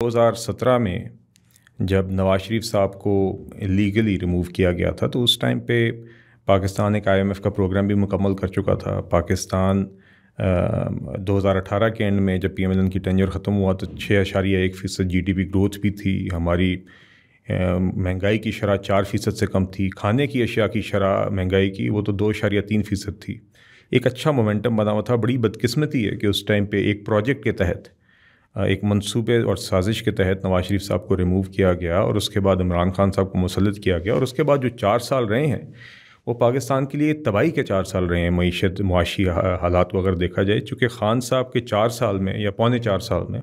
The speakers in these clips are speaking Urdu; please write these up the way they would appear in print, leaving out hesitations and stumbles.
2017 میں جب نواز شریف صاحب کو لیگلی ریموو کیا گیا تھا تو اس ٹائم پہ پاکستان ایک IMF کا پروگرام بھی مکمل کر چکا تھا. پاکستان 2018 کے اینڈ میں جب PMLN کی ٹینیور ختم ہوا تو 6.1% GDP گروتھ بھی تھی. ہماری مہنگائی کی شرح 4% سے کم تھی. کھانے کی اشیاء کی شرح مہنگائی کی وہ تو 2.3% تھی. ایک اچھا مومنٹم بنا ہوا تھا. بڑی بدقسمتی ہے کہ اس ٹائم پہ ایک پروجیکٹ کے تحت، ایک منصوبے اور سازش کے تحت نواز شریف صاحب کو ریموو کیا گیا اور اس کے بعد عمران خان صاحب کو مسلط کیا گیا، اور اس کے بعد جو 4 سال رہے ہیں وہ پاکستان کے لیے تباہی کے 4 سال رہے ہیں. معاشی حالات کو اگر دیکھا جائے، چونکہ خان صاحب کے 4 سال میں یا پونے 4 سال میں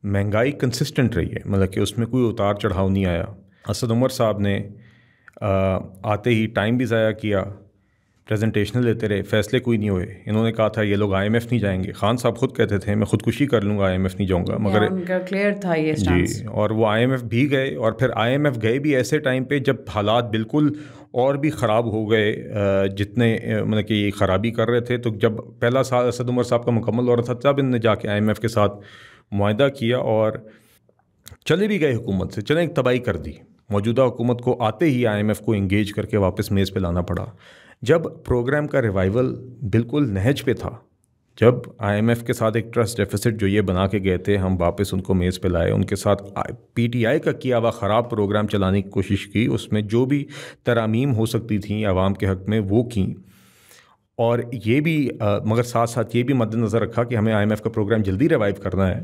مہنگائی کنسسٹنٹ رہی ہے، مطلب کہ اس میں کوئی اتار چڑھاؤ نہیں آیا. اسد عمر صاحب نے آتے ہی ٹائم بھی ضائع کیا، پریزنٹیشن لیتے رہے، فیصلے کوئی نہیں ہوئے. انہوں نے کہا تھا یہ لوگ IMF نہیں جائیں گے. خان صاحب خود کہتے تھے میں خودکشی کر لوں گا، IMF نہیں جاؤں گا، مگر ان کا کلیئر تھا یہ اسٹانس. جی، اور وہ IMF بھی گئے، اور پھر IMF گئے بھی ایسے ٹائم پہ جب حالات بالکل اور بھی خراب ہو گئے، جتنے مطلب کہ یہ خرابی کر رہے تھے. تو جب پہلا سال اسد عمر صاحب کا مکمل ہو رہا تھا تب ان نے جا کے IMF کے ساتھ معاہدہ کیا اور چلے بھی گئے حکومت سے. چلیں ایک تباہی کر دی. موجودہ حکومت کو آتے ہی IMF کو انگیج کر کے واپس میز پہ لانا پڑا. جب پروگرام کا ریوائول بالکل نہج پہ تھا، جب IMF کے ساتھ ایک ٹرسٹ ڈیفیسٹ جو یہ بنا کے گئے تھے، ہم واپس ان کو میز پہ لائے. ان کے ساتھ PTI کا کیا ہوا خراب پروگرام چلانے کی کوشش کی، اس میں جو بھی ترامیم ہو سکتی تھیں عوام کے حق میں وہ کیں، اور یہ بھی مگر ساتھ ساتھ یہ بھی مد نظر رکھا کہ ہمیں IMF کا پروگرام جلدی ریوائیو کرنا ہے.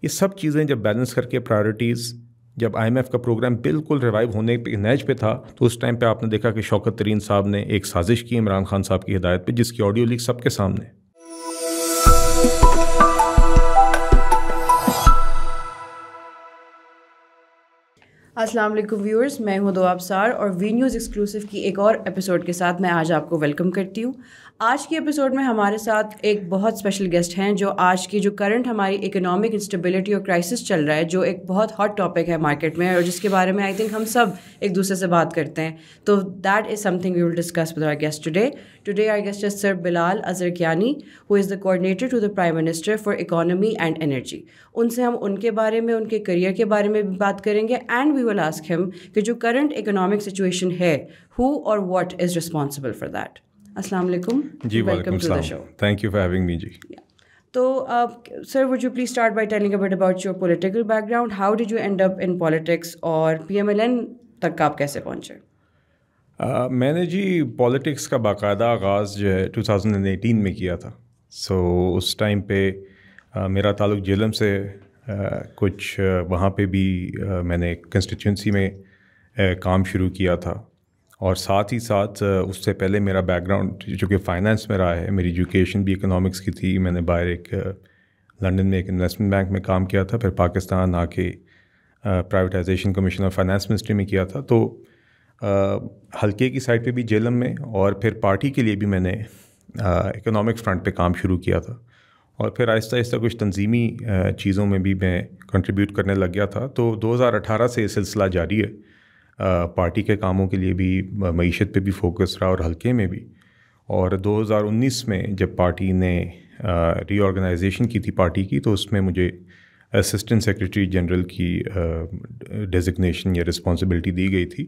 یہ سب چیزیں جب بیلنس کر کے پرائرٹیز، جب IMF کا پروگرام بالکل ریوائیو ہونے پہ نیج پہ تھا، تو اس ٹائم پہ آپ نے دیکھا کہ شوکت ترین صاحب نے ایک سازش کی عمران خان صاحب کی ہدایت پہ، جس کی آڈیو لیک سب کے سامنے. السلام علیکم ویورز، میں ہوں دو ابصار اور وی نیوز ایکسکلوسیو کی ایک اور ایپیسوڈ کے ساتھ میں آج آپ کو ویلکم کرتی ہوں. آج کی ایپیسوڈ میں ہمارے ساتھ ایک بہت اسپیشل گیسٹ ہیں جو آج کی جو کرنٹ ہماری اکنامک انسٹیبلٹی اور کرائسس چل رہا ہے، جو ایک بہت ہاٹ ٹاپک ہے مارکیٹ میں اور جس کے بارے میں آئی تھنک ہم سب ایک دوسرے سے بات کرتے ہیں. تو that is something we will discuss with our guest today. Today our guest is sir Bilal Azarqiani, who is the coordinator to the prime minister for economy and energy. ان سے ہم ان کے بارے میں، ان کے کریئر کے بارے میں بھی بات کریں گے، اینڈ وی ول آسک ہم کہ جو کرنٹ اکنامک سچویشن ہے، ہو اور what is responsible for that. السلام علیکم. جی ویلکم السلام. Thank you for having me. جی تو sir would you please start by telling about your political background. How did you end up in politics اور PMLN تک آپ کیسے پہنچے؟ میں نے جی پالیٹکس کا باقاعدہ آغاز جو ہے 2018 میں کیا تھا. سو اس ٹائم پہ میرا تعلق جہلم سے، کچھ وہاں پہ بھی میں نے کنسٹیچوئنسی میں کام شروع کیا تھا، اور ساتھ ہی ساتھ اس سے پہلے میرا بیک گراؤنڈ جو کہ فائنانس میں رہا ہے. میری ایجوکیشن بھی اکنامکس کی تھی. میں نے باہر ایک لنڈن میں ایک انویسٹمنٹ بینک میں کام کیا تھا، پھر پاکستان آ کے پرائیویٹائزیشن کمیشن اور فائنانس منسٹری میں کیا تھا. تو حلقے کی سائڈ پہ بھی جہلم میں، اور پھر پارٹی کے لیے بھی میں نے اکنامک فرنٹ پہ کام شروع کیا تھا، اور پھر آہستہ آہستہ کچھ تنظیمی چیزوں میں بھی میں کنٹریبیوٹ کرنے لگ گیا تھا. تو 2018 سے یہ سلسلہ جاری ہے. پارٹی کے کاموں کے لیے بھی، معیشت پہ بھی فوکس رہا اور حلقے میں بھی. اور 2019 میں جب پارٹی نے ری آرگنائزیشن کی تھی پارٹی کی، تو اس میں مجھے اسسٹنٹ سیکریٹری جنرل کی ڈیزگنیشن یا رسپانسبلٹی دی گئی تھی.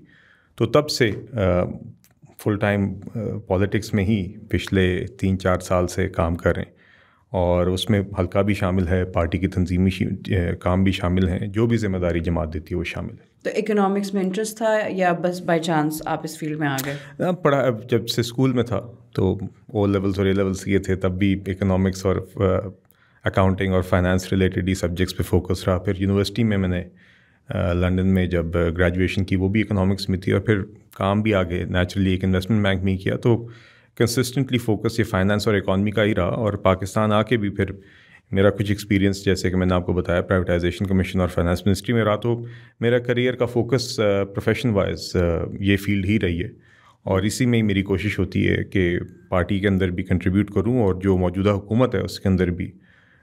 تو تب سے فل ٹائم پالیٹکس میں ہی پچھلے 3-4 سال سے کام کر رہے ہیں، اور اس میں حلقہ بھی شامل ہے، پارٹی کی تنظیمی کام بھی شامل ہیں، جو بھی ذمہ داری جماعت دیتی ہے وہ شامل ہے. تو اکنامکس میں انٹرسٹ تھا یا بس بائی چانس آپ اس فیلڈ میں آ گئے؟ پڑھا جب سے اسکول میں تھا تو او لیولس اور اے لیولس یہ تھے، تب بھی اکنامکس اور اکاؤنٹنگ اور فائنانس ریلیٹڈ ہی سبجیکٹس پہ فوکس رہا. پھر یونیورسٹی میں نے لنڈن میں جب گریجویشن کی وہ بھی اکنامکس میں تھی، اور پھر کام بھی آگے نیچرلی ایک انویسٹمنٹ بینک میں ہی کیا. تو کنسسٹنٹلی فوکس یہ فائنانس اور اکانومی کا ہی رہا. اور پاکستان آ کے بھی پھر میرا کچھ ایکسپیرینس، جیسے کہ میں نے آپ کو بتایا، پرائیویٹائزیشن کمیشن اور فائنانس منسٹری میں رہا. تو میرا کریئر کا فوکس پروفیشن وائز یہ فیلڈ ہی رہی ہے، اور اسی میں ہی میری کوشش ہوتی ہے کہ پارٹی کے اندر بھی کنٹریبیوٹ کروں، اور جو موجودہ حکومت ہے اس کے اندر بھی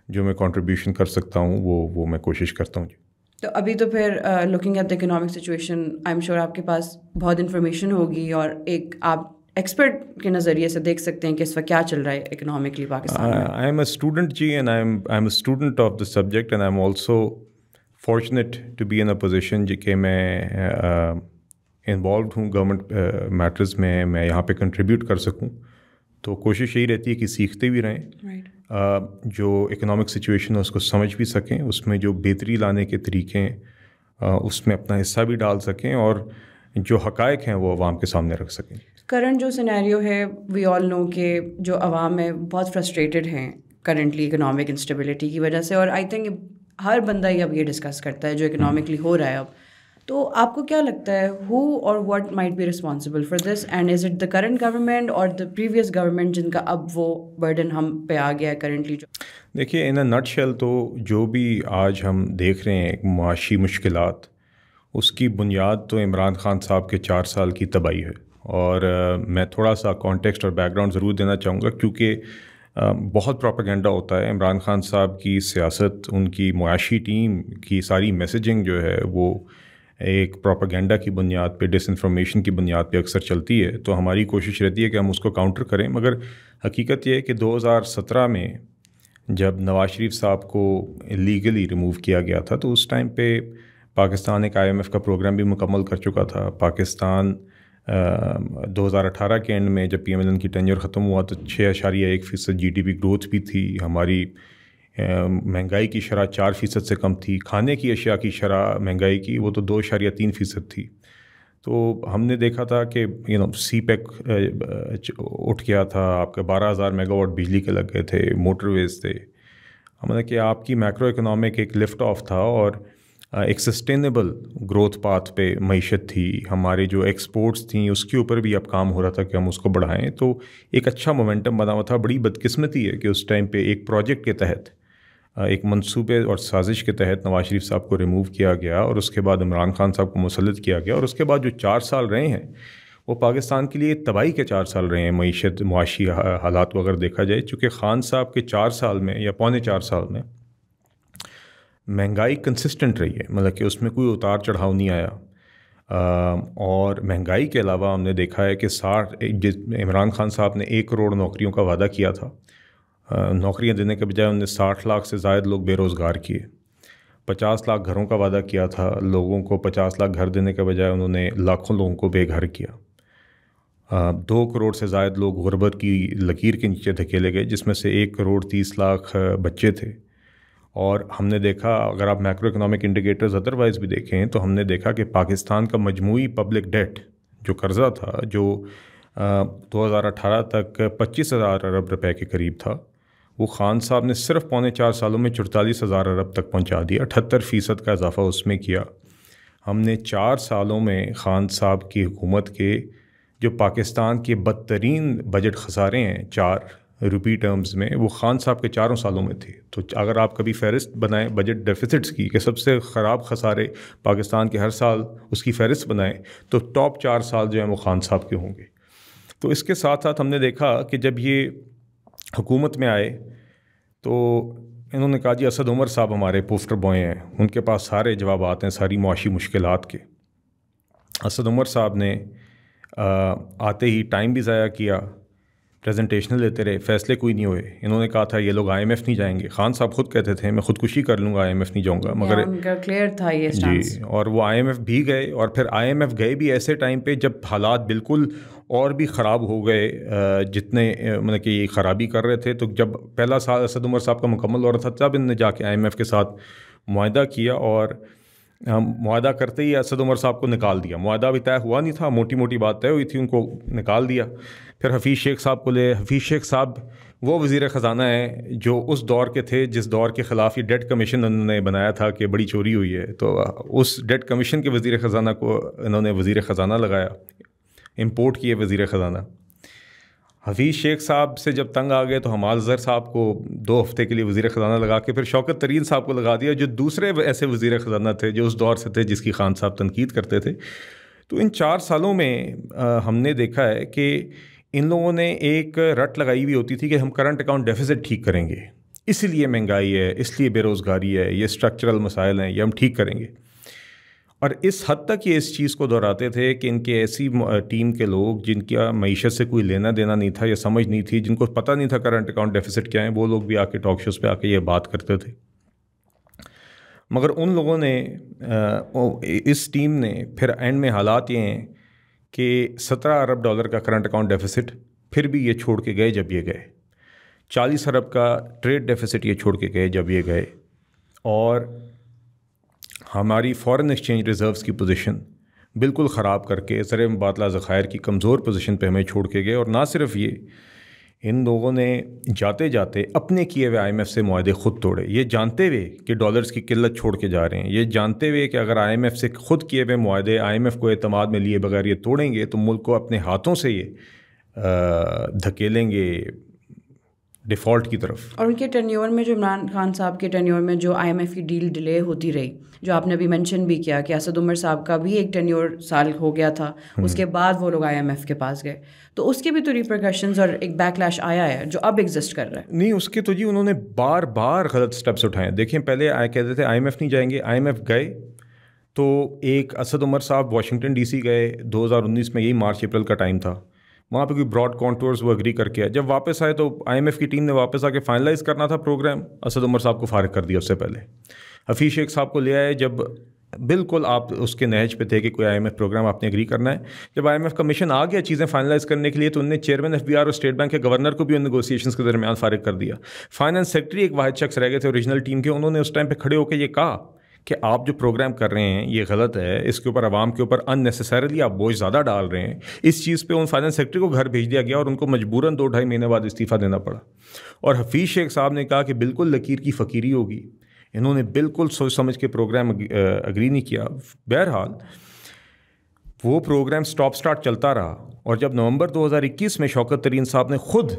جو میں کنٹریبیوشن کر سکتا ہوں وہ میں کوشش کرتا ہوں. جی تو ابھی تو پھر looking at the economic situation, I am sure آپ کے پاس بہت انفارمیشن ہوگی، اور ایک آپ ایکسپرٹ کے نظریے سے دیکھ سکتے ہیں کہ اس وقت کیا چل رہا ہے اکنامکلی پاکستان میں؟ آئی ایم اے اسٹوڈنٹ جی، and I am a student of the subject, and I am also fortunate to be in a position جی کہ میں انوالوڈ ہوں گورنمنٹ میٹرز میں یہاں پہ کنٹریبیوٹ کر سکوں. تو کوشش یہی رہتی ہے کہ سیکھتے بھی رہیں، جو اکنامک سچویشن ہے اس کو سمجھ بھی سکیں، اس میں جو بہتری لانے کے طریقے ہیں اس میں اپنا حصہ بھی ڈال سکیں، اور جو حقائق ہیں وہ عوام کے سامنے رکھ سکیں. کرنٹ جو سینیریو ہے وی آل نو کہ جو عوام ہے بہت فرسٹریٹڈ ہیں کرنٹلی اکنامک انسٹیبلٹی کی وجہ سے، اور آئی تھنک ہر بندہ ہی اب یہ ڈسکس کرتا ہے جو اکنامکلی ہو رہا ہے اب. تو آپ کو کیا لگتا ہے ہو اور what might be responsible for this, and is it the current government اور دا پریویس گورنمنٹ جن کا اب وہ برڈن ہم پہ آ گیا ہے کرنٹلی؟ جو دیکھیے ان اے نٹ شیل تو جو بھی آج ہم دیکھ رہے ہیں معاشی مشکلات، اس کی بنیاد تو عمران خان صاحب کے 4 سال کی تباہی ہے. اور میں تھوڑا سا کانٹیکسٹ اور بیک گراؤنڈ ضرور دینا چاہوں گا، کیونکہ بہت پروپیگنڈا ہوتا ہے. عمران خان صاحب کی سیاست، ان کی معاشی ٹیم کی ساری میسیجنگ جو ہے وہ ایک پروپیگنڈا کی بنیاد پہ، ڈس انفارمیشن کی بنیاد پہ اکثر چلتی ہے. تو ہماری کوشش رہتی ہے کہ ہم اس کو کاؤنٹر کریں، مگر حقیقت یہ ہے کہ 2017 میں جب نواز شریف صاحب کو لیگلی ریموو کیا گیا تھا تو اس ٹائم پہ پاکستان ایک IMF کا پروگرام بھی مکمل کر چکا تھا. پاکستان 2018 کے اینڈ میں جب PMLN کی ٹینیور ختم ہوا تو 6.1% GDP گروتھ بھی تھی. ہماری مہنگائی کی شرح 4% سے کم تھی. کھانے کی اشیاء کی شرح مہنگائی کی وہ تو 2.3% تھی. تو ہم نے دیکھا تھا کہ سی پیک اٹھ گیا تھا، آپ کے 12,000 میگا واٹ بجلی کے لگ گئے تھے، موٹر ویز تھے. ہم نے کہ آپ کی میکرو اکنامک ایک لفٹ آف تھا اور ایک سسٹینیبل گروتھ پاتھ پہ معیشت تھی. ہمارے جو ایکسپورٹس تھیں اس کے اوپر بھی اب کام ہو رہا تھا کہ ہم اس کو بڑھائیں. تو ایک اچھا مومنٹم بنا ہوا تھا. بڑی بدقسمتی ہے کہ اس ٹائم پہ ایک پروجیکٹ کے تحت، ایک منصوبے اور سازش کے تحت نواز شریف صاحب کو ریموو کیا گیا، اور اس کے بعد عمران خان صاحب کو مسلط کیا گیا. اور اس کے بعد جو 4 سال رہے ہیں وہ پاکستان کے لیے تباہی کے 4 سال رہے ہیں معیشت معاشی حالات کو اگر دیکھا جائے. چونکہ خان صاحب کے 4 سال میں یا پونے 4 سال میں مہنگائی کنسسٹنٹ رہی ہے، مطلب کہ اس میں کوئی اتار چڑھاؤ نہیں آیا. اور مہنگائی کے علاوہ ہم نے دیکھا ہے کہ عمران خان صاحب نے 1 کروڑ نوکریوں کا وعدہ کیا تھا. نوکریاں دینے کے بجائے انہوں نے 60 لاکھ سے زائد لوگ بے روزگار کیے. 50 لاکھ گھروں کا وعدہ کیا تھا، لوگوں کو 50 لاکھ گھر دینے کے بجائے انہوں نے لاکھوں لوگوں کو بے گھر کیا. 2 کروڑ سے زائد لوگ غربت کی لکیر کے نیچے دھکیلے گئے، جس میں سے 1 کروڑ 30 لاکھ بچے تھے. اور ہم نے دیکھا، اگر آپ میکرو اکنامک انڈیکیٹرز ادروائز بھی دیکھیں تو ہم نے دیکھا کہ پاکستان کا مجموعی پبلک ڈیٹ جو قرضہ تھا، جو 2018 تک 25,000 ارب روپے کے قریب تھا، وہ خان صاحب نے صرف پونے 4 سالوں میں 44,000 ارب تک پہنچا دیا. 78% کا اضافہ اس میں کیا. ہم نے 4 سالوں میں خان صاحب کی حکومت کے جو پاکستان کے بدترین بجٹ خسارے ہیں 4 روپی ٹرمز میں، وہ خان صاحب کے 4 سالوں میں تھے. تو اگر آپ کبھی فہرست بنائیں بجٹ ڈیفیسٹس کی کہ سب سے خراب خسارے پاکستان کے ہر سال اس کی فہرست بنائیں تو ٹاپ 4 سال جو ہیں وہ خان صاحب کے ہوں گے. تو اس کے ساتھ ساتھ ہم نے دیکھا کہ جب یہ حکومت میں آئے تو انہوں نے کہا جی اسد عمر صاحب ہمارے پوسٹر بوائے ہیں، ان کے پاس سارے جوابات ہیں ساری معاشی مشکلات کے. اسد عمر صاحب نے آتے ہی ٹائم بھی ضائع کیا، پریزنٹیشن لیتے رہے، فیصلے کوئی نہیں ہوئے. انہوں نے کہا تھا یہ لوگ IMF نہیں جائیں گے. خان صاحب خود کہتے تھے میں خودکشی کر لوں گا، IMF نہیں جاؤں گا. مگر ان کا کلیئر تھا یہ سٹانس. جی، اور وہ IMF بھی گئے، اور پھر IMF گئے بھی ایسے ٹائم پہ جب حالات بالکل اور بھی خراب ہو گئے، جتنے مطلب کہ یہ خرابی کر رہے تھے. تو جب پہلا سال اسد عمر صاحب کا مکمل ہو رہا تھا تب انہوں نے جا کے IMF کے ساتھ معاہدہ کیا، اور معاہدہ کرتے ہی اسد عمر صاحب کو نکال دیا. معاہدہ بھی طے ہوا نہیں تھا، موٹی موٹی بات طے ہوئی تھی، ان کو نکال دیا. پھر حفیظ شیخ صاحب کو لے. حفیظ شیخ صاحب وہ وزیر خزانہ ہیں جو اس دور کے تھے جس دور کے خلاف یہ ڈیٹ کمیشن انہوں نے بنایا تھا کہ بڑی چوری ہوئی ہے. تو اس ڈیٹ کمیشن کے وزیر خزانہ کو انہوں نے وزیر خزانہ لگایا، امپورٹ کیے وزیر خزانہ. حفیظ شیخ صاحب سے جب تنگ آ گئے تو حماد اظہر صاحب کو 2 ہفتے کے لیے وزیر خزانہ لگا کے پھر شوکت ترین صاحب کو لگا دیا، جو دوسرے ایسے وزیر خزانہ تھے جو اس دور سے تھے جس کی خان صاحب تنقید کرتے تھے. تو ان 4 سالوں میں ہم نے دیکھا ہے کہ ان لوگوں نے ایک رٹ لگائی ہوئی ہوتی تھی کہ ہم کرنٹ اکاؤنٹ ڈیفیسٹ ٹھیک کریں گے، اس لیے مہنگائی ہے، اس لیے بے روزگاری ہے، یہ اسٹرکچرل مسائل ہیں، یہ ہم ٹھیک کریں گے. اور اس حد تک یہ اس چیز کو دہراتے تھے کہ ان کی ایسی ٹیم کے لوگ جن کا معیشت سے کوئی لینا دینا نہیں تھا یا سمجھ نہیں تھی، جن کو پتہ نہیں تھا کرنٹ اکاؤنٹ ڈیفیسٹ کیا ہے، وہ لوگ بھی آ کے ٹاک شوز پہ آ کے یہ بات کرتے تھے. مگر ان لوگوں نے اس ٹیم نے پھر اینڈ میں حالات یہ ہیں کہ $17 ارب کا کرنٹ اکاؤنٹ ڈیفیسٹ پھر بھی یہ چھوڑ کے گئے جب یہ گئے، 40 ارب کا ٹریڈ ڈیفیسٹ یہ چھوڑ کے گئے جب یہ گئے، اور ہماری فارن ایکسچینج ریزروز کی پوزیشن بالکل خراب کر کے زر مبادلہ ذخائر کی کمزور پوزیشن پہ ہمیں چھوڑ کے گئے. اور نہ صرف یہ، ان لوگوں نے جاتے جاتے اپنے کیے ہوئے IMF سے معاہدے خود توڑے، یہ جانتے ہوئے کہ ڈالرز کی قلت چھوڑ کے جا رھے ہیں، یہ جانتے ہوئے کہ اگر IMF سے خود کیے ہوئے معاہدے IMF کو اعتماد میں لیے بغیر یہ توڑیں گے تو ملک کو اپنے ہاتھوں سے یہ دھکیلیں گے ڈیفالٹ کی طرف. اور ان کے ٹینیور میں جو عمران خان صاحب کے ٹینیور میں جو IMF کی ڈیل ڈیلے ہوتی رہی، جو آپ نے ابھی مینشن بھی کیا کہ اسد عمر صاحب کا بھی ایک ٹینیور سال ہو گیا تھا، اس کے بعد وہ لوگ IMF کے پاس گئے، تو اس کے بھی تو ریپرکشنز اور ایک بیک لیش آیا ہے جو اب ایگزسٹ کر رہا ہے. نہیں، اس کے تو جی انہوں نے بار بار غلط سٹیپس اٹھائے. دیکھیں پہلے کہتے تھے IMF نہیں جائیں گے، IMF گئے تو ایک اسد عمر صاحب واشنگٹن DC گئے 2019 میں، یہی مارچ اپریل کا ٹائم تھا، وہاں پہ کوئی براڈ کانٹورز وہ اگری کر کے آئے. جب واپس آئے تو IMF کی ٹیم نے واپس آ کے فائنلائز کرنا تھا پروگرام، اسد عمر صاحب کو فارغ کر دیا. اس سے پہلے حفیظ شیخ صاحب کو لے آئے جب بالکل آپ اس کے نہج پہ تھے کہ کوئی IMF پروگرام آپ نے اگری کرنا ہے. جب IMF کا مشن آ گیا چیزیں فائنلائز کرنے کے لیے تو انہوں نے چیئرمین FBR اور اسٹیٹ بینک کے گورنر کو بھی ان نیگوسیشنز کے درمیان فارغ کر دیا. فائنانس سیکرٹری ایک واحد شخص رہ گئے تھے اوریجنل ٹیم کے، انہوں نے اس ٹائم پہ کھڑے ہو کے یہ کہا کہ آپ جو پروگرام کر رہے ہیں یہ غلط ہے، اس کے اوپر عوام کے اوپر ان نیسیسریلی آپ بوجھ زیادہ ڈال رہے ہیں. اس چیز پہ ان فائنانس سیکرٹری کو گھر بھیج دیا گیا اور ان کو مجبوراً 2-2.5 مہینے بعد استعفیٰ دینا پڑا. اور حفیظ شیخ صاحب نے کہا کہ بالکل لکیر کی فقیری ہوگی، انہوں نے بالکل سوچ سمجھ کے پروگرام اگری نہیں کیا. بہرحال وہ پروگرام سٹاپ سٹارٹ چلتا رہا، اور جب نومبر 2021 میں شوکت ترین صاحب نے خود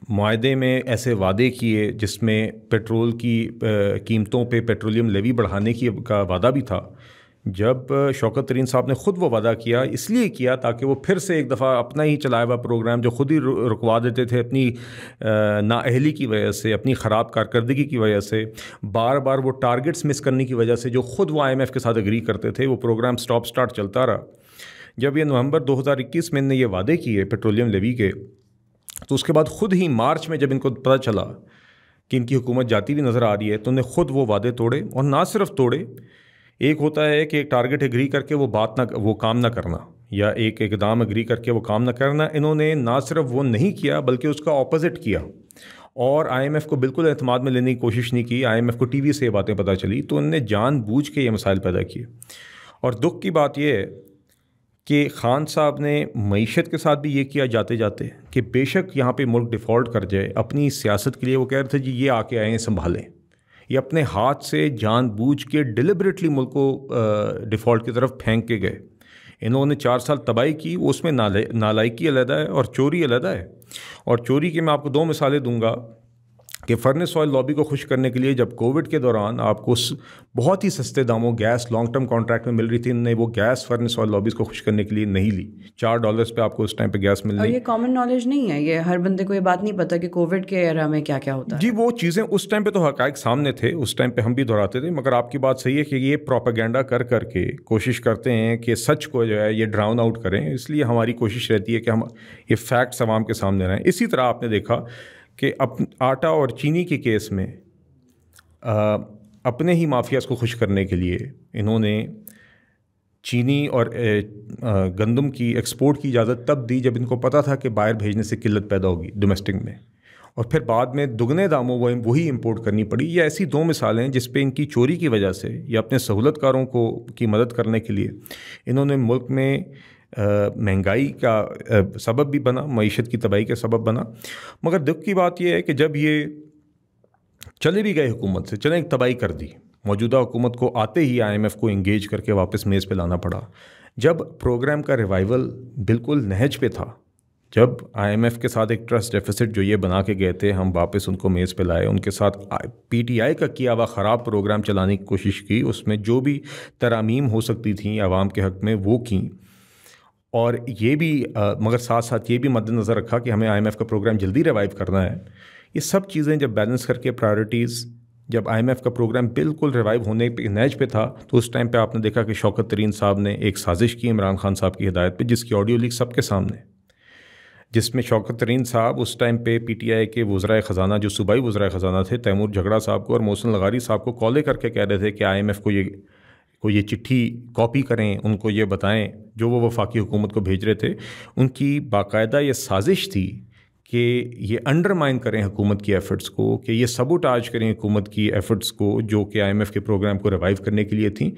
معاہدے میں ایسے وعدے کیے جس میں پیٹرول کی قیمتوں پہ پیٹرولیم لیوی بڑھانے کا وعدہ بھی تھا، جب شوکت ترین صاحب نے خود وہ وعدہ کیا، اس لیے کیا تاکہ وہ پھر سے ایک دفعہ اپنا ہی چلایا ہوا پروگرام جو خود ہی رکوا دیتے تھے اپنی نااہلی کی وجہ سے، اپنی خراب کارکردگی کی وجہ سے، بار بار وہ ٹارگٹس مس کرنے کی وجہ سے جو خود وہ IMF کے ساتھ اگری کرتے تھے، وہ پروگرام سٹاپ سٹارٹ چلتا رہا. جب یہ نومبر 2021 میں نے یہ وعدے کیے پیٹرولیم لیوی کے، تو اس کے بعد خود ہی مارچ میں جب ان کو پتہ چلا کہ ان کی حکومت جاتی ہوئی نظر آ رہی ہے تو انہیں خود وہ وعدے توڑے. اور نہ صرف توڑے، ایک ہوتا ہے کہ ایک ٹارگٹ اگری کر کے وہ کام نہ کرنا، یا ایک اقدام اگری کر کے وہ کام نہ کرنا. انہوں نے نہ صرف وہ نہیں کیا بلکہ اس کا اپوزٹ کیا، اور IMF کو بالکل اعتماد میں لینے کی کوشش نہیں کی. IMF کو TV سے یہ باتیں پتہ چلی تو انہوں نے جان بوجھ کے یہ مسائل پیدا کیے. اور دکھ کی بات یہ ہے کہ خان صاحب نے معیشت کے ساتھ بھی یہ کیا جاتے جاتے کہ بے شک یہاں پہ ملک ڈیفالٹ کر جائے، اپنی سیاست کے لیے وہ کہہ رہے تھے جی یہ آ کے آئیں سنبھالیں. یہ اپنے ہاتھ سے جان بوجھ کے ڈیلیبریٹلی ملک کو ڈیفالٹ کی طرف پھینک کے گئے. انہوں نے 4 سال تباہی کی، اس میں نالائکی علیحدہ ہے اور چوری علیحدہ ہے. اور چوری کے میں آپ کو 2 مثالیں دوں گا کہ فرنس آئل لابی کو خوش کرنے کے لیے جب کووڈ کے دوران آپ کو بہت ہی سستے داموں گیس لانگ ٹرم کانٹریکٹ میں مل رہی تھی، انہوں نے وہ گیس فرنس آئل لابیز کو خوش کرنے کے لیے نہیں لی. $4 پہ آپ کو اس ٹائم پہ گیس مل رہی. اور یہ کامن نالج نہیں ہے، یہ ہر بندے کو یہ بات نہیں پتہ کہ کووڈ کے ایرا میں کیا کیا ہوتا ہے. جی وہ چیزیں اس ٹائم پہ تو حقائق سامنے تھے، اس ٹائم پہ ہم بھی دہراتے تھے، مگر آپ کی بات صحیح ہے کہ یہ پروپیگنڈا کر کے کوشش کرتے ہیں کہ سچ کو جو ہے یہ ڈراؤن آؤٹ کریں. اس لیے ہماری کوشش رہتی ہے کہ ہم یہ فیکٹس عوام کے سامنے رہیں. اسی طرح آپ نے دیکھا کہ آٹا اور چینی کے کیس میں اپنے ہی مافیاز کو خوش کرنے کے لیے انہوں نے چینی اور گندم کی ایکسپورٹ کی اجازت تب دی جب ان کو پتہ تھا کہ باہر بھیجنے سے قلت پیدا ہوگی ڈومیسٹک میں، اور پھر بعد میں دگنے داموں وہی امپورٹ کرنی پڑی. یہ ایسی 2 مثالیں جس پہ ان کی چوری کی وجہ سے یا اپنے سہولت کاروں کی مدد کرنے کے لیے انہوں نے ملک میں مہنگائی کا سبب بھی بنا، معیشت کی تباہی کا سبب بنا. مگر دکھ کی بات یہ ہے کہ جب یہ چلے بھی گئے حکومت سے، چلیں ایک تباہی کر دی، موجودہ حکومت کو آتے ہی IMF کو انگیج کر کے واپس میز پہ لانا پڑا. جب پروگرام کا ریوائول بالکل نہج پہ تھا، جب IMF کے ساتھ ایک ٹرسٹ ڈیفیسٹ جو یہ بنا کے گئے تھے ہم واپس ان کو میز پہ لائے، ان کے ساتھ PTI کا کیا ہوا خراب پروگرام چلانے کی کوشش کی، اس میں جو بھی ترامیم ہو سکتی تھیں عوام کے حق میں وہ کیں، اور یہ بھی مگر ساتھ ساتھ یہ بھی مد نظر رکھا کہ ہمیں IMF کا پروگرام جلدی ریوائیو کرنا ہے. یہ سب چیزیں جب بیلنس کر کے پرائرٹیز جب IMF کا پروگرام بالکل ریوائیو ہونے پہ نیج پہ تھا تو اس ٹائم پہ آپ نے دیکھا کہ شوکت ترین صاحب نے ایک سازش کی عمران خان صاحب کی ہدایت پہ، جس کی آڈیو لیک سب کے سامنے، جس میں شوکت ترین صاحب اس ٹائم پہ PTI کے وزرائے خزانہ، جو صوبائی وزرائے خزانہ تھے، تیمور جھگڑا صاحب کو اور محسن لغاری صاحب کو کالے کر کے کہہ رہے تھے کہ IMF کو یہ چٹھی کاپی کریں، ان کو یہ بتائیں جو وہ وفاقی حکومت کو بھیج رہے تھے۔ ان کی باقاعدہ یہ سازش تھی کہ یہ انڈرمائن کریں حکومت کی ایفرٹس کو، کہ یہ سبوٹاج کریں حکومت کی ایفرٹس کو جو کہ IMF کے پروگرام کو ریوائیو کرنے کے لیے تھیں۔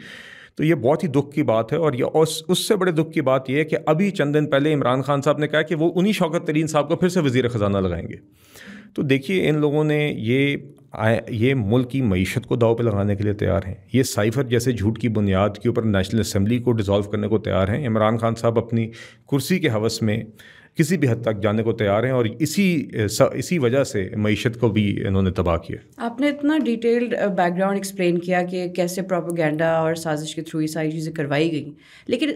تو یہ بہت ہی دکھ کی بات ہے، اور یہ اس سے بڑے دکھ کی بات یہ ہے کہ ابھی چند دن پہلے عمران خان صاحب نے کہا کہ وہ انہی شوکت ترین صاحب کو پھر سے وزیر خزانہ لگائیں گے۔ تو دیکھیے ان لوگوں نے یہ ملک کی معیشت کو داؤ پہ لگانے کے لیے تیار ہیں، یہ سائفر جیسے جھوٹ کی بنیاد کے اوپر نیشنل اسمبلی کو ڈیزالو کرنے کو تیار ہیں۔ عمران خان صاحب اپنی کرسی کے ہوس میں کسی بھی حد تک جانے کو تیار ہیں، اور اسی وجہ سے معیشت کو بھی انہوں نے تباہ کیا۔ آپ نے اتنا ڈیٹیلڈ بیک گراؤنڈ ایکسپلین کیا کہ کیسے پروپیگنڈا اور سازش کے تھرو یہ ساری چیزیں کروائی گئیں، لیکن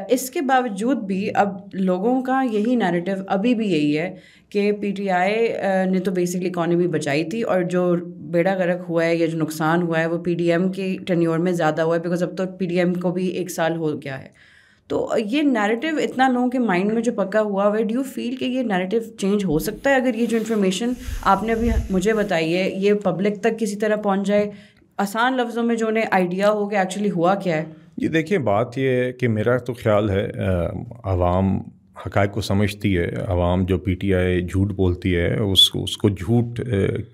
اس کے باوجود بھی اب لوگوں کا یہی نیریٹو ابھی بھی یہی ہے کہ PTI نے تو بیسکلی اکانومی بچائی تھی، اور جو بیڑا غرق ہوا ہے یا جو نقصان ہوا ہے وہ PDM کے ٹینیور میں زیادہ ہوا ہے، بیکاز اب تو PDM کو بھی 1 سال ہو گیا ہے۔ تو یہ نیریٹو اتنا لوگوں کے مائنڈ میں جو پکا ہوا ہے، ڈو یو فیل کہ یہ نیریٹو چینج ہو سکتا ہے اگر یہ جو انفارمیشن آپ نے ابھی مجھے بتائی ہے یہ پبلک تک کسی طرح پہنچ جائے، آسان لفظوں میں جو انہیں آئیڈیا ہو کہ ایکچولی ہوا کیا ہے؟ جی دیکھیں، بات یہ ہے کہ میرا تو خیال ہے عوام حقائق کو سمجھتی ہے، عوام جو PTI جھوٹ بولتی ہے اس کو جھوٹ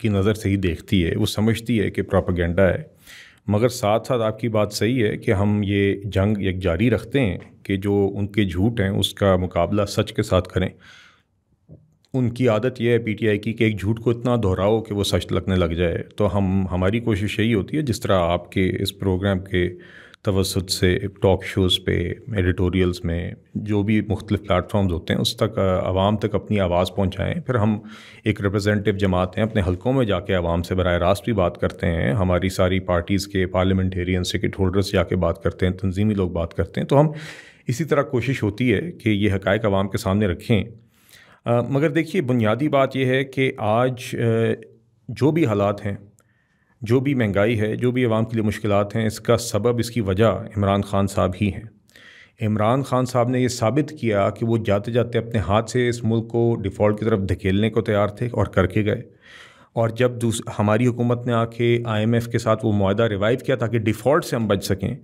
کی نظر سے ہی دیکھتی ہے، وہ سمجھتی ہے کہ پروپیگنڈا ہے، مگر ساتھ ساتھ آپ کی بات صحیح ہے کہ ہم یہ جنگ ایک جاری رکھتے ہیں کہ جو ان کے جھوٹ ہیں اس کا مقابلہ سچ کے ساتھ کریں۔ ان کی عادت یہ ہے PTI کی کہ ایک جھوٹ کو اتنا دہراؤ کہ وہ سچ لگنے لگ جائے۔ تو ہماری کوشش یہی ہوتی ہے، جس طرح آپ کے اس پروگرام کے توسط سے ٹاک شوز پہ، ایڈیٹوریلز میں، جو بھی مختلف پلیٹ فارمز ہوتے ہیں، اس تک عوام تک اپنی آواز پہنچائیں۔ پھر ہم ایک ریپرزینٹیو جماعت ہیں، اپنے حلقوں میں جا کے عوام سے براہ راست بھی بات کرتے ہیں، ہماری ساری پارٹیز کے پارلیمنٹیرین سیکرٹ ہولڈرز جا کے بات کرتے ہیں، تنظیمی لوگ بات کرتے ہیں۔ تو ہم اسی طرح کوشش ہوتی ہے کہ یہ حقائق عوام کے سامنے رکھیں۔ مگر دیکھیے، بنیادی بات یہ ہے کہ آج جو بھی حالات ہیں، جو بھی مہنگائی ہے، جو بھی عوام کے لیے مشکلات ہیں، اس کا سبب، اس کی وجہ عمران خان صاحب ہی ہیں۔ عمران خان صاحب نے یہ ثابت کیا کہ وہ جاتے جاتے اپنے ہاتھ سے اس ملک کو ڈیفالٹ کی طرف دھکیلنے کو تیار تھے، اور کر کے گئے۔ اور جب ہماری حکومت نے آ کے IMF کے ساتھ وہ معاہدہ ریوائیو کیا تاکہ ڈیفالٹ سے ہم بچ سکیں،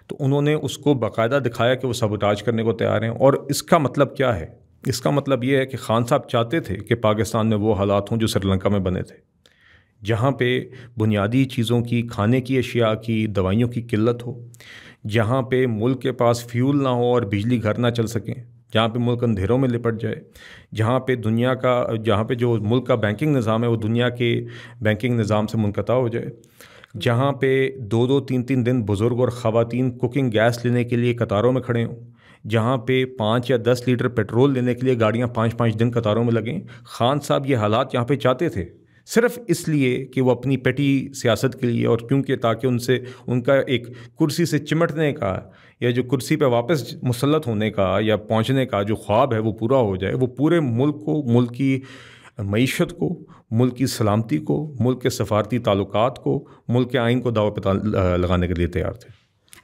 تو انہوں نے اس کو باقاعدہ دکھایا کہ وہ سبوٹاج کرنے کو تیار ہیں۔ اور اس کا مطلب کیا ہے؟ اس کا مطلب یہ ہے کہ خان صاحب چاہتے تھے کہ پاکستان میں وہ حالات ہوں جو سری لنکا میں بنے تھے، جہاں پہ بنیادی چیزوں کی، کھانے کی اشیاء کی، دوائیوں کی قلت ہو، جہاں پہ ملک کے پاس فیول نہ ہو اور بجلی گھر نہ چل سکیں، جہاں پہ ملک اندھیروں میں لپٹ جائے، جہاں پہ جو ملک کا بینکنگ نظام ہے وہ دنیا کے بینکنگ نظام سے منقطع ہو جائے، جہاں پہ 2-2 3-3 دن بزرگ اور خواتین کوکنگ گیس لینے کے لیے قطاروں میں کھڑے ہوں، جہاں پہ 5 یا 10 لیٹر پیٹرول لینے کے لیے گاڑیاں 5-5 دن قطاروں میں لگیں۔ خان صاحب یہ حالات یہاں پہ چاہتے تھے صرف اس لیے کہ وہ اپنی پیٹی سیاست کے لیے، اور کیونکہ تاکہ ان کا ایک کرسی سے چمٹنے کا یا جو کرسی پہ واپس مسلط ہونے کا یا پہنچنے کا جو خواب ہے وہ پورا ہو جائے، وہ پورے ملک کو، ملک کی معیشت کو، ملک کی سلامتی کو، ملک کے سفارتی تعلقات کو، ملک کے آئین کو داؤ پہ لگانے کے لیے تیار تھے۔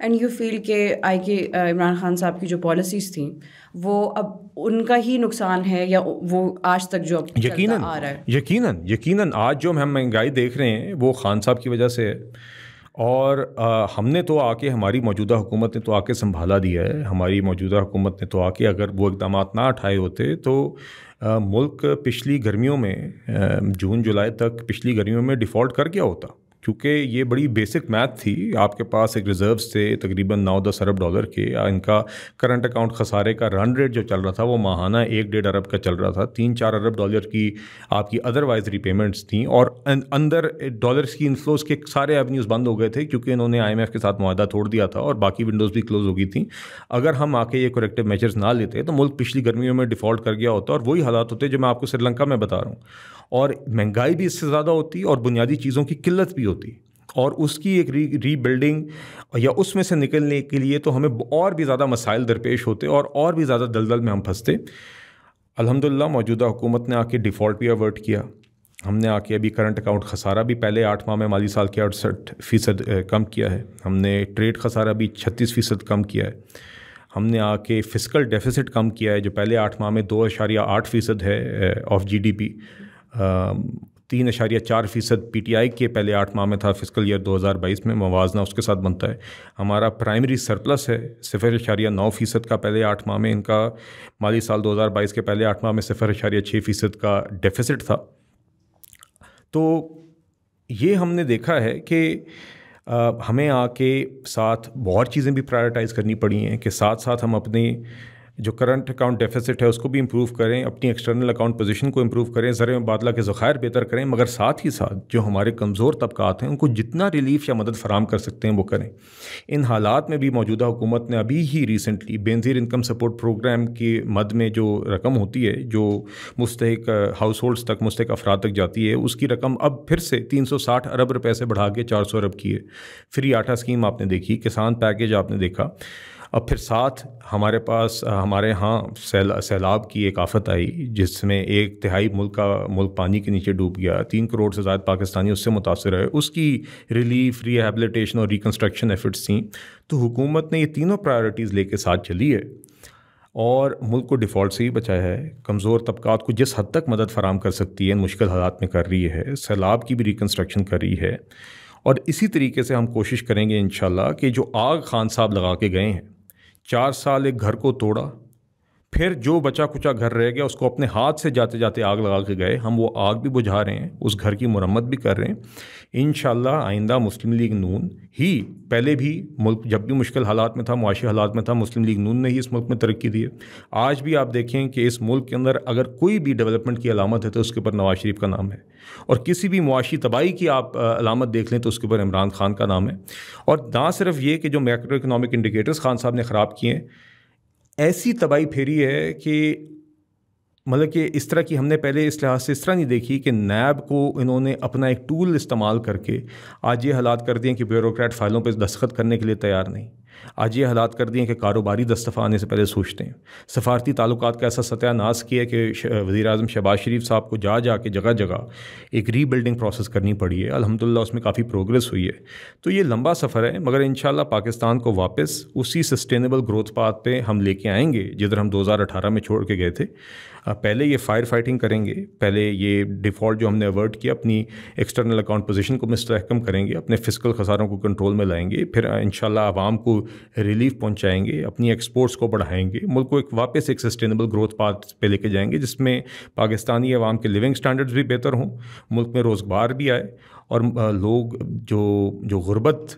اینڈ یو فیل کہ عمران خان صاحب کی جو پالیسیز تھیں وہ اب ان کا ہی نقصان ہے، یا وہ آج تک جو چلتا آ رہا ہے؟ یقیناً آج جو ہم مہنگائی دیکھ رہے ہیں وہ خان صاحب کی وجہ سے ہے، اور ہم نے تو آ کے، ہماری موجودہ حکومت نے تو آ کے سنبھالا دیا ہے۔ ہماری موجودہ حکومت نے تو آ کے اگر وہ اقدامات نہ اٹھائے ہوتے تو ملک پچھلی گرمیوں میں، جون جولائی تک پچھلی گرمیوں میں ڈیفالٹ کر گیا ہوتا، کیونکہ یہ بڑی بیسک میتھ تھی۔ آپ کے پاس ایک ریزروز تھے تقریباً $9-10 ارب کے، ان کا کرنٹ اکاؤنٹ خسارے کا رن ریٹ جو چل رہا تھا وہ ماہانہ 1-1.5 ارب کا چل رہا تھا، $3-4 ارب کی آپ کی ادروائز ریپیمنٹس تھیں، اور اندر ڈالرس کی انفلوز کے سارے ایونیوز بند ہو گئے تھے کیونکہ انہوں نے IMF کے ساتھ معاہدہ توڑ دیا تھا اور باقی ونڈوز بھی کلوز ہو گئی تھیں۔ اگر ہم آ کے یہ کریکٹیو میجرز نہ لیتے تو ملک پچھلی گرمیوں میں ڈیفالٹ کر گیا ہوتا، اور وہی حالات ہوتے جو میں آپ کو سری لنکا میں بتا رہا ہوں، اور مہنگائی بھی اس سے زیادہ ہوتی اور بنیادی چیزوں کی قلت بھی ہوتی، اور اس کی ایک ری بلڈنگ یا اس میں سے نکلنے کے لیے تو ہمیں اور بھی زیادہ مسائل درپیش ہوتے اور بھی زیادہ دلدل میں ہم پھنستے۔ الحمدللہ موجودہ حکومت نے آ کے ڈیفالٹ بھی اوارٹ کیا، ہم نے آ کے ابھی کرنٹ اکاؤنٹ خسارہ بھی پہلے 8 ماہ میں مالی سال کے 68% کم کیا ہے. ہم نے ٹریڈ خسارہ بھی 36% کم کیا ہے. ہم نے آ کے فسکل ڈیفیسٹ کم کیا ہے جو پہلے 8 ماہ میں 2.8% ہے of G D P. 3.4% P T I کے پہلے 8 ماہ میں تھا فسکل ایئر 2022 میں. موازنہ اس کے ساتھ بنتا ہے. ہمارا پرائمری سرپلس ہے 0.9% کا پہلے 8 ماہ میں. ان کا مالی سال 2022 کے پہلے 8 ماہ میں 0.6% کا ڈیفیسٹ تھا. تو یہ ہم نے دیکھا ہے کہ ہمیں آ کے ساتھ بہت چیزیں بھی پرائرٹائز کرنی پڑی ہیں کہ ساتھ ساتھ ہم اپنی جو کرنٹ اکاؤنٹ ڈیفیسٹ ہے اس کو بھی امپروو کریں, اپنی ایکسٹرنل اکاؤنٹ پوزیشن کو امپروو کریں, زر مبادلہ کے ذخائر بہتر کریں, مگر ساتھ ہی ساتھ جو ہمارے کمزور طبقات ہیں ان کو جتنا ریلیف یا مدد فراہم کر سکتے ہیں وہ کریں. ان حالات میں بھی موجودہ حکومت نے ابھی ہی recently Benazir income support programme کی مد میں جو رقم ہوتی ہے جو مستحق ہاؤس ہولڈس تک, مستحق افراد تک جاتی ہے, اس کی رقم اب پھر سے 360 ارب روپے سے بڑھا کے 400 ارب کی ہے. فری آٹا اسکیم آپ نے دیکھی, کسان پیکیج آپ نے دیکھا. اب پھر ساتھ ہمارے پاس ہمارے ہاں سیلاب کی ایک آفت آئی جس میں 1/3 ملک پانی کے نیچے ڈوب گیا. 3 کروڑ سے زائد پاکستانی اس سے متاثر ہے. اس کی ریلیف, ریہیبلیٹیشن اور ریکنسٹرکشن ایفرٹس تھیں. تو حکومت نے یہ تینوں پرائرٹیز لے کے ساتھ چلی ہے اور ملک کو ڈیفالٹ سے ہی بچایا ہے. کمزور طبقات کو جس حد تک مدد فراہم کر سکتی ہے ان مشکل حالات میں کر رہی ہے. سیلاب کی بھی ریکنسٹرکشن کر رہی ہے. اور اسی طریقے سے ہم کوشش کریں گے انشاءاللہ کہ جو آگ خان صاحب لگا کے گئے ہیں, 4 سال ایک گھر کو توڑا, پھر جو بچا کچا گھر رہ گیا اس کو اپنے ہاتھ سے جاتے جاتے آگ لگا کے گئے, ہم وہ آگ بھی بجھا رہے ہیں, اس گھر کی مرمت بھی کر رہے ہیں. انشاءاللہ آئندہ مسلم لیگ نون ہی, پہلے بھی ملک جب بھی مشکل حالات میں تھا, معاشی حالات میں تھا, مسلم لیگ نون نے ہی اس ملک میں ترقی دی ہے. آج بھی آپ دیکھیں کہ اس ملک کے اندر اگر کوئی بھی ڈیولپمنٹ کی علامت ہے تو اس کے اوپر نواز شریف کا نام ہے, اور کسی بھی معاشی تباہی کی آپ علامت دیکھ لیں تو اس کے اوپر عمران خان کا نام ہے. اور نہ صرف یہ کہ جو میکرو اکنامک انڈیکیٹرز خان صاحب نے خراب کیے ہیں, ایسی تباہی پھیری ہے کہ مطلب کہ اس طرح کی ہم نے پہلے اس لحاظ سے اس طرح نہیں دیکھی کہ نیب کو انہوں نے اپنا ایک ٹول استعمال کر کے آج یہ حالات کر دیے کہ بیوروکریٹ فائلوں پہ دستخط کرنے کے لیے تیار نہیں. آج یہ حالات کر دیے کہ کاروباری دستفع آنے سے پہلے سوچتے ہیں. سفارتی تعلقات کا ایسا ستیہ ناز کیا کہ وزیر اعظم شہباز شریف صاحب کو جا کے جگہ جگہ ایک ری بلڈنگ پروسیس کرنی پڑی ہے. الحمدللہ اس میں کافی پروگریس ہوئی ہے. تو یہ لمبا سفر ہے, مگر انشاءاللہ پاکستان کو واپس اسی سسٹینیبل گروتھ پاتھ پہ ہم لے کے آئیں گے جدھر ہم 2018 میں چھوڑ کے گئے تھے. پہلے یہ فائر فائٹنگ کریں گے, پہلے یہ ڈیفالٹ جو ہم نے ایورٹ کیا اپنی ایکسٹرنل اکاؤنٹ پوزیشن کو مستحکم کریں گے, اپنے فسکل خساروں کو کنٹرول میں لائیں گے, پھر انشاءاللہ عوام کو ریلیف پہنچائیں گے, اپنی ایکسپورٹس کو بڑھائیں گے, ملک کو واپس ایک سسٹینیبل گروتھ پاتھ پہ لے کے جائیں گے جس میں پاکستانی عوام کے لیونگ سٹینڈرڈز بھی بہتر ہوں, ملک میں روزگار بھی آئے, اور لوگ جو غربت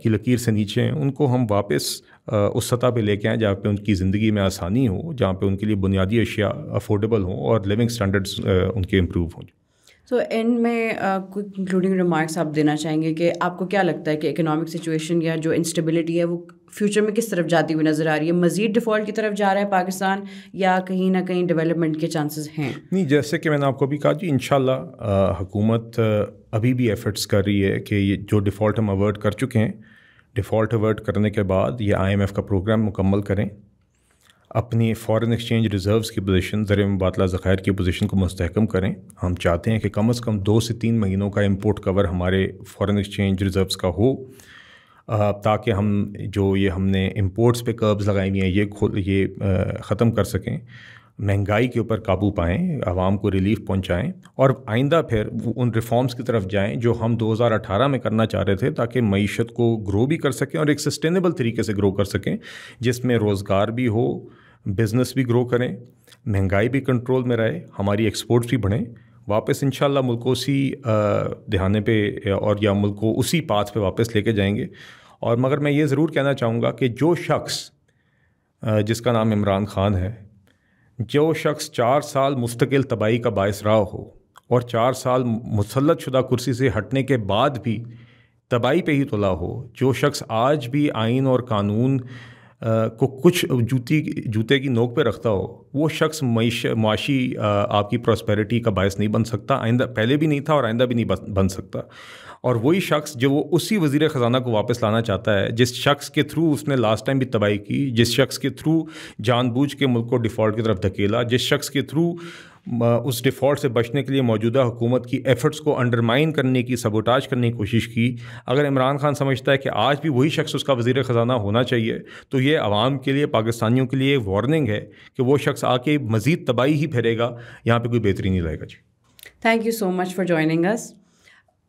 کی لکیر سے نیچے ہیں ان کو ہم واپس اس سطح پہ لے کے آئیں جہاں پہ ان کی زندگی میں آسانی ہو, جہاں پہ ان کے لیے بنیادی اشیاء افورڈیبل ہوں اور لیونگ سٹینڈرڈز ان کے امپروو ہوں. تو اینڈ میں کوئی کنکلوڈنگ ریمارکس آپ دینا چاہیں گے کہ آپ کو کیا لگتا ہے کہ اکنامک سچویشن یا جو انسٹیبلٹی ہے وہ فیوچر میں کس طرف جاتی ہوئی نظر آ رہی ہے؟ مزید ڈیفالٹ کی طرف جا رہا ہے پاکستان یا کہیں نہ کہیں ڈیولپمنٹ کے چانسز ہیں؟ نہیں, جیسے کہ میں نے آپ کو بھی کہا جی انشاءاللہ حکومت ابھی بھی ایفرٹس کر رہی ہے کہ یہ جو ڈیفالٹ ہم اوائڈ کر چکے ہیں, ڈیفالٹ اوائڈ کرنے کے بعد یہ IMF کا پروگرام مکمل کریں, اپنی فارن ایکسچینج ریزروز کی پوزیشن, زر مبادلہ ذخائر کی پوزیشن کو مستحکم کریں. ہم چاہتے ہیں کہ کم از کم 2 سے 3 مہینوں کا امپورٹ کور ہمارے فارن ایکسچینج ریزروز کا ہو, تاکہ ہم نے امپورٹس پہ کربز لگائی ہوئی ہیں یہ ختم کر سکیں, مہنگائی کے اوپر قابو پائیں, عوام کو ریلیف پہنچائیں, اور آئندہ پھر ان ریفارمز کی طرف جائیں جو ہم 2018 میں کرنا چاہ رہے تھے, تاکہ معیشت کو گرو بھی کر سکیں اور ایک سسٹینیبل طریقے سے گرو کر سکیں جس میں روزگار بھی ہو, بزنس بھی گرو کریں, مہنگائی بھی کنٹرول میں رہے, ہماری ایکسپورٹس بھی بڑھیں. واپس انشاءاللہ ملک کو اسی دہانے پہ اور یا ملک کو اسی پاتھ پہ واپس لے کے جائیں گے. اور مگر میں یہ ضرور کہنا چاہوں گا کہ جو شخص جس کا نام عمران خان ہے, جو شخص 4 سال مستقل تباہی کا باعث رہا ہو اور 4 سال مسلط شدہ کرسی سے ہٹنے کے بعد بھی تباہی پہ ہی تلا ہو, جو شخص آج بھی آئین اور قانون کو کچھ جوتے کی نوک پہ رکھتا ہو, وہ شخص معاشی آپ کی پراسپیرٹی کا باعث نہیں بن سکتا, آئندہ پہلے بھی نہیں تھا اور آئندہ بھی نہیں بن سکتا. اور وہی شخص جو وہ اسی وزیر خزانہ کو واپس لانا چاہتا ہے جس شخص کے تھرو اس نے لاسٹ ٹائم بھی تباہی کی, جس شخص کے تھرو جان بوجھ کے ملک کو ڈیفالٹ کی طرف دھکیلا, جس شخص کے تھرو اس ڈیفالٹ سے بچنے کے لیے موجودہ حکومت کی ایفرٹس کو انڈرمائن کرنے کی، سبوٹاج کرنے کی کوشش کی. اگر عمران خان سمجھتا ہے کہ آج بھی وہی شخص اس کا وزیر خزانہ ہونا چاہیے تو یہ عوام کے لیے، پاکستانیوں کے لیے وارننگ ہے کہ وہ شخص آ کے مزید تباہی ہی پھیرے گا، یہاں پہ کوئی بہتری نہیں لائے گا. جی thank you so much for joining us.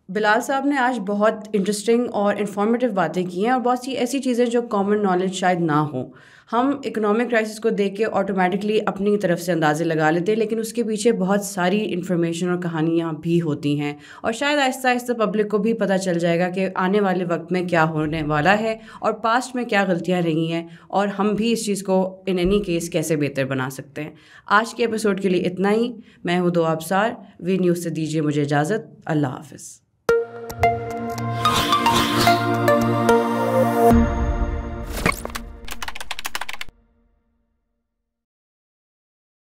Bilal صاحب نے آج بہت انٹرسٹنگ اور انفارمیٹیو باتیں کی ہیں، اور بہت سی ایسی چیزیں جو کامن نالج شاید نہ ہوں. ہم اکنامک کرائسس کو دیکھ کے آٹومیٹکلی اپنی طرف سے اندازے لگا لیتے ہیں، لیکن اس کے پیچھے بہت ساری انفارمیشن اور کہانیاں بھی ہوتی ہیں، اور شاید آہستہ آہستہ پبلک کو بھی پتہ چل جائے گا کہ آنے والے وقت میں کیا ہونے والا ہے اور پاسٹ میں کیا غلطیاں رہی ہیں، اور ہم بھی اس چیز کو ان اینی کیس کیسے بہتر بنا سکتے ہیں. آج کے ایپیسوڈ کے لیے اتنا ہی. میں ہوں دو ابصار. وی نیوز سے دیجیے مجھے اجازت. اللہ حافظ.